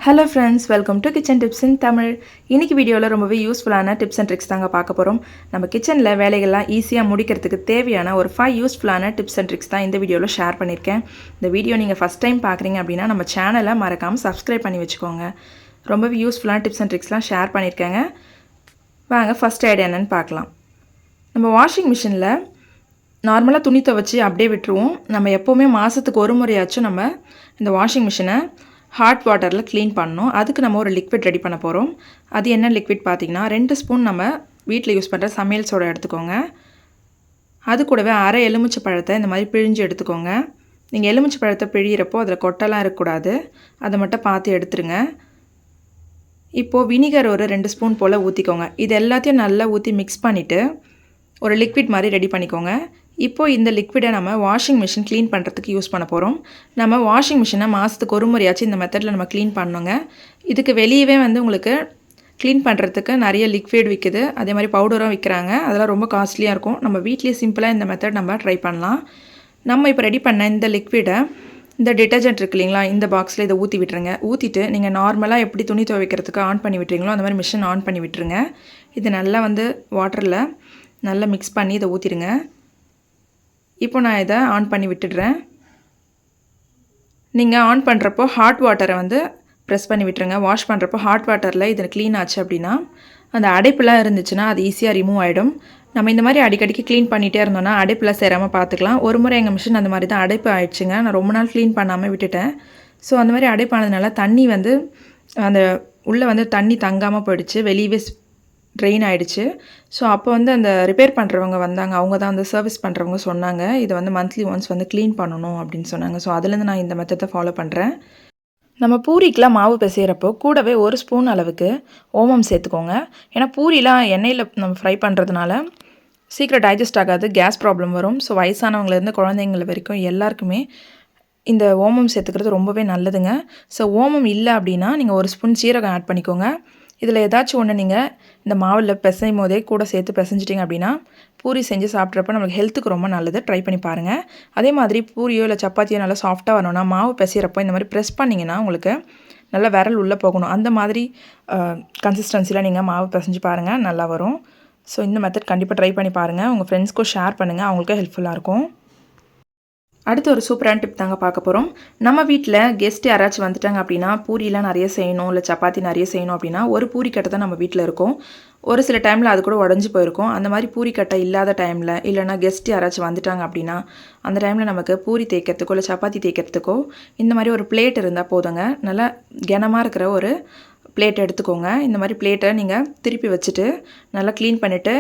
Hello friends, welcome to Kitchen Tips in Tamil. இன்னைக்கு வீடியோல ரொம்பவே யூஸ்ஃபுல்லான டிப்ஸ் அண்ட் ட்ரிக்ஸ் தாங்க பார்க்க போறோம். நம்ம கிச்சன்ல வேலைகள்லாம் ஈஸியா முடிக்கிறதுக்கு தேவையான ஒரு 5 யூஸ்ஃபுல்லான டிப்ஸ் அண்ட் ட்ரிக்ஸ் தான் இந்த வீடியோல ஷேர் பண்ணிருக்கேன். இந்த வீடியோ நீங்க ஃபர்ஸ்ட் டைம் பார்க்கறீங்க அப்படினா நம்ம சேனலை மறக்காம Subscribe பண்ணி வெச்சுக்கோங்க. ரொம்பவே யூஸ்ஃபுல்லான டிப்ஸ் அண்ட் ட்ரிக்ஸ்லாம் ஷேர் பண்ணிருக்கேங்க. வாங்க ஃபர்ஸ்ட் ஐடியா என்னன்னு பார்க்கலாம். நம்ம வாஷிங் மிஷின்ல நார்மலா துணி துவைச்சு அப்படியே விட்டுருவோம். நம்ம எப்பவுமே மாசத்துக்கு ஒரு முறையாச்சும் நம்ம இந்த வாஷிங் மிஷினை ஹாட் வாட்டரில் க்ளீன் பண்ணணும். அதுக்கு நம்ம ஒரு லிக்விட் ரெடி பண்ண போகிறோம். அது என்ன லிக்விட் பார்த்திங்கன்னா 2 ஸ்பூன் நம்ம வீட்டில் யூஸ் பண்ணுற சமையல் சோடா எடுத்துக்கோங்க. அது கூடவே அரை எலுமிச்சை பழத்தை இந்த மாதிரி பிழிஞ்சு எடுத்துக்கோங்க. நீங்கள் எலுமிச்சை பழத்தை பிழிகிறப்போ அதில் கொட்டெல்லாம் இருக்கக்கூடாது, அதை மட்டும் பார்த்து எடுத்துருங்க. இப்போது வினிகர் ஒரு 2 ஸ்பூன் போல் ஊற்றிக்கோங்க. இது எல்லாத்தையும் நல்லா ஊற்றி மிக்ஸ் பண்ணிவிட்டு ஒரு லிக்விட் மாதிரி ரெடி பண்ணிக்கோங்க. இப்போது இந்த லிக்விடை நம்ம வாஷிங் மிஷின் க்ளீன் பண்ணுறதுக்கு யூஸ் பண்ண போகிறோம். நம்ம வாஷிங் மிஷினை மாதத்துக்கு ஒரு முறையாச்சும் இந்த மெத்தடில் நம்ம க்ளீன் பண்ணோங்க. இதுக்கு வெளியவே உங்களுக்கு க்ளீன் பண்ணுறதுக்கு நிறைய லிக்விட் விற்குது, அதே மாதிரி பவுடரும் விற்கிறாங்க. அதெல்லாம் ரொம்ப காஸ்ட்லியாக இருக்கும். நம்ம வீட்லேயே சிம்பிளாக இந்த மெத்தட் நம்ம ட்ரை பண்ணலாம். நம்ம இப்போ ரெடி பண்ண இந்த லிக்விடை இந்த டிட்டர்ஜென்ட் இருக்கு இல்லைங்களா, இந்த பாக்ஸில் இதை ஊற்றி விட்டுருங்க. ஊற்றிட்டு நீங்கள் நார்மலாக எப்படி துணி துவைக்கிறதுக்கு ஆன் பண்ணி விட்டுறீங்களோ அந்த மாதிரி மிஷின் ஆன் பண்ணி விட்டுருங்க. இது நல்லா வாட்டரில் நல்லா மிக்ஸ் பண்ணி இதை ஊற்றிடுங்க. இப்போ நான் இதை ஆன் பண்ணி விட்டுடுறேன். நீங்கள் ஆன் பண்ணுறப்போ ஹாட் வாட்டரை ப்ரெஸ் பண்ணி விட்டுருங்க. வாஷ் பண்ணுறப்போ ஹாட் வாட்டரில் இதை க்ளீன் ஆச்சு அப்படின்னா அந்த அடைப்புலாம் இருந்துச்சுன்னா அது ஈஸியாக ரிமூவ் ஆகிடும். நம்ம இந்த மாதிரி அடிக்கடிக்கு க்ளீன் பண்ணிகிட்டே இருந்தோம்னா அடைப்புலாம் சேராமல் பார்த்துக்கலாம். ஒரு முறை எங்கள் மிஷின் அந்த மாதிரி தான் அடைப்பு ஆயிடுச்சுங்க. நான் ரொம்ப நாள் க்ளீன் பண்ணாமல் விட்டுட்டேன். ஸோ அந்த மாதிரி அடைப்பானதுனால தண்ணி அந்த உள்ளே தண்ணி தங்காமல் போயிடுச்சு, வெளியவே ட்ரெயின் ஆகிடுச்சு. ஸோ அப்போ அந்த ரிப்பேர் பண்ணுறவங்க வந்தாங்க. அவங்க தான் சர்வீஸ் பண்ணுறவங்க சொன்னாங்க, இதை மந்த்லி ஒன்ஸ் க்ளீன் பண்ணணும் அப்படின்னு சொன்னாங்க. ஸோ அதுலேருந்து நான் இந்த மெத்தடை ஃபாலோ பண்ணுறேன். நம்ம பூரிக்கெலாம் மாவு பிசைகிறப்போ கூடவே 1 ஸ்பூன் அளவுக்கு ஓமம் சேர்த்துக்கோங்க. ஏன்னா பூரிலாம் எண்ணெயில் நம்ம ஃப்ரை பண்ணுறதுனால சீக்கிரம் டைஜஸ்ட் ஆகாது, கேஸ் ப்ராப்ளம் வரும். ஸோ வயசானவங்கலேருந்து குழந்தைங்கள வரைக்கும் எல்லாருக்குமே இந்த ஓமம் சேர்த்துக்கிறது ரொம்பவே நல்லதுங்க. ஸோ ஓமம் இல்லை அப்படின்னா நீங்கள் 1 ஸ்பூன் சீரகம் ஆட் பண்ணிக்கோங்க. இதில் ஏதாச்சும் ஒன்று நீங்கள் இந்த மாவில் பிசையும் போதே கூட சேர்த்து பிசைஞ்சிட்டிங்க அப்படின்னா பூரி செஞ்சு சாப்பிட்றப்ப நம்மளுக்கு ஹெல்த்துக்கு ரொம்ப நல்லது. ட்ரை பண்ணி பாருங்கள். அதே மாதிரி பூரியோ இல்லை சப்பாத்தியோ நல்லா சாஃப்ட்டாக வரணும்னா மாவு பிசைகிறப்போ இந்த மாதிரி ப்ரெஸ் பண்ணிங்கன்னா உங்களுக்கு நல்லா விரல் உள்ளே போகணும். அந்த மாதிரி கன்சிஸ்டன்சியில் நீங்கள் மாவு பிசைஞ்சு பாருங்கள், நல்லா வரும். ஸோ இந்த மெத்தட் கண்டிப்பாக ட்ரை பண்ணி பாருங்கள். உங்கள் ஃப்ரெண்ட்ஸ்க்கும் ஷேர் பண்ணுங்கள், அவங்களுக்கும் ஹெல்ப்ஃபுல்லாக இருக்கும். அடுத்து ஒரு சூப்பரான டிப் தாங்க பார்க்க போகிறோம். நம்ம வீட்டில் கெஸ்ட் யாராச்சும் வந்துட்டாங்க அப்படின்னா பூரிலாம் நிறைய செய்யணும், இல்லை சப்பாத்தி நிறைய செய்யணும் அப்படின்னா ஒரு பூரிக்கட்டை தான் நம்ம வீட்டில் இருக்கும். ஒரு சில டைமில் அது கூட உடஞ்சி போயிருக்கும். அந்த மாதிரி பூரிக்கட்டை இல்லாத டைமில் இல்லைனா கெஸ்ட் யாராச்சும் வந்துட்டாங்க அப்படின்னா அந்த டைமில் நமக்கு பூரி தேய்க்கிறதுக்கோ இல்லை சப்பாத்தி தேய்க்கிறதுக்கோ இந்த மாதிரி ஒரு பிளேட் இருந்தால் போதுங்க. நல்லா கனமாக இருக்கிற ஒரு பிளேட் எடுத்துக்கோங்க. இந்த மாதிரி பிளேட்டை நீங்கள் திருப்பி வச்சுட்டு நல்லா க்ளீன் பண்ணிவிட்டு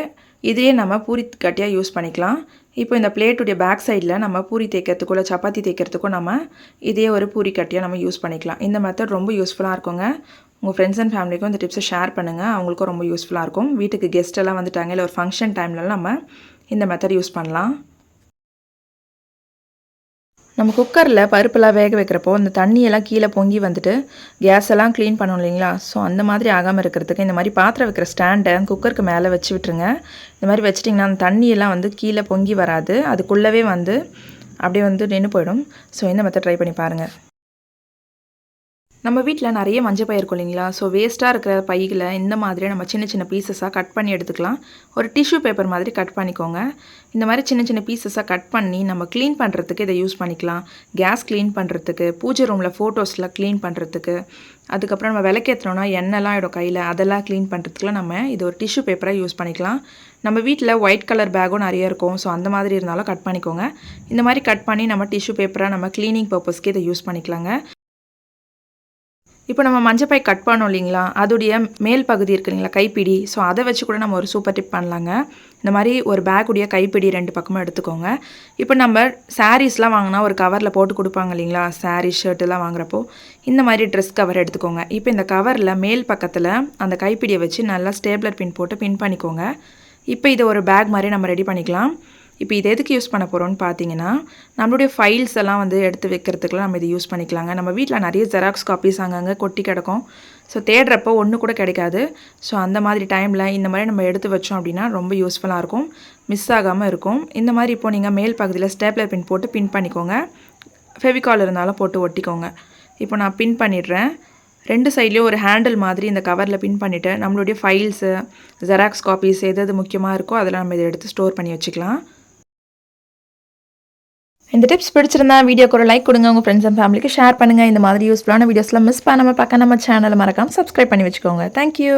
இதையே நம்ம பூரி கட்டியாக யூஸ் பண்ணிக்கலாம். இப்போ இந்த பிளேட்டுடைய பேக் சைடில் நம்ம பூரி தேய்க்கிறதுக்கோ இல்லை சப்பாத்தி தேய்க்கிறதுக்கோ நம்ம இதே ஒரு பூரி கட்டியாக நம்ம யூஸ் பண்ணிக்கலாம். இந்த மெத்தட் ரொம்ப யூஸ்ஃபுல்லாக இருக்குங்க. உங்கள் ஃப்ரெண்ட்ஸ் அண்ட் ஃபேமிலிக்கும் இந்த டிப்ஸை ஷேர் பண்ணுங்கள், அவங்களுக்கும் ரொம்ப யூஸ்ஃபுல்லாக இருக்கும். வீட்டுக்கு கெஸ்ட் எல்லாம் வந்துட்டாங்க இல்லை ஒரு ஃபங்க்ஷன் டைம்லலாம் நம்ம இந்த மெத்தட் யூஸ் பண்ணலாம். நம்ம குக்கரில் பருப்பெல்லாம் வேக வைக்கிறப்போ அந்த தண்ணியெல்லாம் கீழே பொங்கி கேஸ் எல்லாம் க்ளீன் பண்ணணும் இல்லைங்களா. ஸோ அந்த மாதிரி ஆகாமல் இருக்கிறதுக்கு இந்த மாதிரி பாத்திரம் வைக்கிற ஸ்டாண்டை குக்கருக்கு மேலே வச்சு விட்டுருங்க. இந்த மாதிரி வச்சிட்டிங்கன்னா அந்த தண்ணியெல்லாம் கீழே பொங்கி வராது, அதுக்குள்ளவே அப்படியே நின்று போயிடும். ஸோ இந்த மெத்தட் ட்ரை பண்ணி பாருங்கள். நம்ம வீட்டில் நிறைய மஞ்சள் பயிர் இருக்கும் இல்லைங்களா. ஸோ வேஸ்ட்டாக இருக்கிற பைகளை இந்த மாதிரி நம்ம சின்ன சின்ன பீசஸாக கட் பண்ணி எடுத்துக்கலாம். ஒரு டிஷ்யூ பேப்பர் மாதிரி கட் பண்ணிக்கோங்க. இந்த மாதிரி சின்ன சின்ன பீசஸாக கட் பண்ணி நம்ம க்ளீன் பண்ணுறதுக்கு இதை யூஸ் பண்ணிக்கலாம். கேஸ் க்ளீன் பண்ணுறதுக்கு, பூஜை ரூமில் ஃபோட்டோஸ்லாம் க்ளீன் பண்ணுறதுக்கு, அதுக்கப்புறம் நம்ம விளக்கேற்றணும்னா எண்ணெய்லாம் ஆகிடும் கையில், அதெல்லாம் க்ளீன் பண்ணுறதுக்குலாம் நம்ம இது ஒரு டிஷ்யூ பேப்பராக யூஸ் பண்ணிக்கலாம். நம்ம வீட்டில் ஒயிட் கலர் பேக்கும் நிறைய இருக்கும். ஸோ அந்த மாதிரி இருந்தாலும் கட் பண்ணிக்கோங்க. இந்த மாதிரி கட் பண்ணி நம்ம டிஷ்யூ பேப்பராக நம்ம க்ளீனிங் பர்பஸ்க்கு இதை யூஸ் பண்ணிக்கலாங்க. இப்போ நம்ம மஞ்சப்பை கட் பண்ணோம் இல்லைங்களா, அதோடைய மேல் பகுதி இருக்கு இல்லைங்களா, கைப்பிடி. ஸோ அதை வச்சு கூட நம்ம ஒரு சூப்பர் டிப் பண்ணலாங்க. இந்த மாதிரி ஒரு பேக்குடைய கைப்பிடி 2 பக்கமும் எடுத்துக்கோங்க. இப்போ நம்ம சாரீஸ்லாம் வாங்கினா ஒரு கவரில் போட்டு கொடுப்பாங்க இல்லைங்களா, சாரீ ஷர்ட்டெல்லாம் வாங்குறப்போ இந்த மாதிரி ட்ரெஸ் கவர் எடுத்துக்கோங்க. இப்போ இந்த கவரில் மேல் பக்கத்தில் அந்த கைப்பிடியை வச்சு நல்லா ஸ்டேப்லர் பின் போட்டு பின் பண்ணிக்கோங்க. இப்போ இதை ஒரு பேக் மாதிரி நம்ம ரெடி பண்ணிக்கலாம். இப்போ இது எதுக்கு யூஸ் பண்ண போகிறோம்னு பார்த்தீங்கன்னா நம்மளுடைய ஃபைல்ஸ் எல்லாம் எடுத்து வைக்கிறதுக்குலாம் நம்ம இது யூஸ் பண்ணிக்கலாங்க. நம்ம வீட்டில் நிறைய ஜெராக்ஸ் காப்பீஸ் அங்கங்கே கொட்டி கிடக்கும். ஸோ தேடுறப்போ ஒன்று கூட கிடைக்காது. ஸோ அந்த மாதிரி டைமில் இந்த மாதிரி நம்ம எடுத்து வச்சோம் அப்படின்னா ரொம்ப யூஸ்ஃபுல்லாக இருக்கும், மிஸ் ஆகாமல் இருக்கும். இந்த மாதிரி இப்போது நீங்கள் மேல் பகுதியில் ஸ்டேப்லர் பின் போட்டு பின் பண்ணிக்கோங்க. ஃபெவிகால் இருந்தாலும் போட்டு ஒட்டிக்கோங்க. இப்போ நான் பின் பண்ணிடுறேன். 2 சைட்லேயும் ஒரு ஹேண்டில் மாதிரி இந்த கவரில் பின் பண்ணிவிட்டு நம்மளுடைய ஃபைல்ஸு, ஜெராக்ஸ் காப்பீஸ் எது முக்கியமாக இருக்கோ அதெல்லாம் நம்ம இதை எடுத்து ஸ்டோர் பண்ணி வச்சுக்கலாம். இந்த டிப்ஸ் பிடிச்சிருந்தா வீடியோக்கு ஒரு லைக் கொடுங்க. உங்கள் ஃப்ரெண்ட்ஸ் அண்ட் ஃபேமிலிக்கு ஷேர் பண்ணுங்கள். இந்த மாதிரி யூஸ்ஃபுல்லான வீடியோஸ்லாம் மிஸ் பண்ணாமல் பார்க்க நம்ம சேனலை மறக்காமல் சப்ஸ்கிரைப் பண்ணி வச்சுக்கோங்க. தேங்க்யூ.